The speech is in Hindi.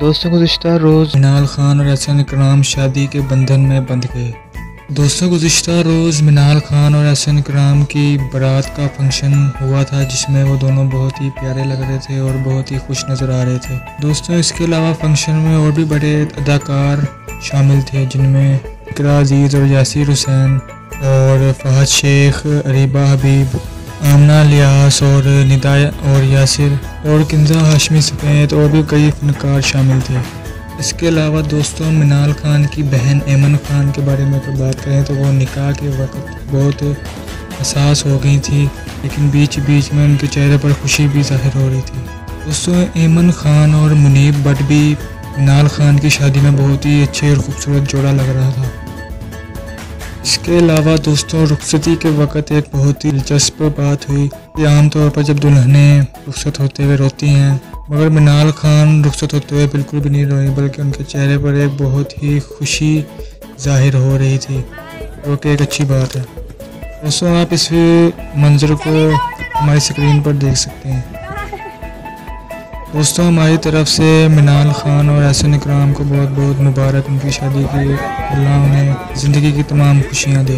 दोस्तों गुज़िश्ता रोज़ मिनाल खान और एहसान इकराम शादी के बंधन में बंध गए। दोस्तों गुज़िश्ता रोज़ मिनाल खान और एहसान इकराम की बारात का फंक्शन हुआ था, जिसमें वो दोनों बहुत ही प्यारे लग रहे थे और बहुत ही खुश नज़र आ रहे थे। दोस्तों इसके अलावा फंक्शन में और भी बड़े अदाकार शामिल थे, जिनमें इकरा अजीज़ और यासिर हुसैन और फहद शेख, अरीबा हबीब, आमना लियास और निदा और यासिर और किंजा हाशमी समेत और भी कई फनकार शामिल थे। इसके अलावा दोस्तों मिनाल खान की बहन ऐमन खान के बारे में अगर बात करें तो वो निकाह के वक्त बहुत हसास हो गई थी, लेकिन बीच बीच में उनके चेहरे पर खुशी भी जाहिर हो रही थी। दोस्तों ऐमन खान और मुनीब भट्ट भी मिनाल खान की शादी में बहुत ही अच्छे और खूबसूरत जोड़ा लग रहा था। इसके अलावा दोस्तों रुखसती के वक्त एक बहुत ही दिलचस्प बात हुई कि आमतौर पर जब दुल्हनें रुखसत होते हुए रोती हैं, मगर मिनाल खान रुखसत होते हुए बिल्कुल भी नहीं रोई, बल्कि उनके चेहरे पर एक बहुत ही खुशी जाहिर हो रही थी, जो कि एक अच्छी बात है। दोस्तों आप इस मंजर को हमारी स्क्रीन पर देख सकते हैं। दोस्तों हमारी तरफ से मिनाल खान और एहसान इकराम को बहुत बहुत मुबारक उनकी शादी की। अल्लाह उन्हें ज़िंदगी की तमाम खुशियाँ दे।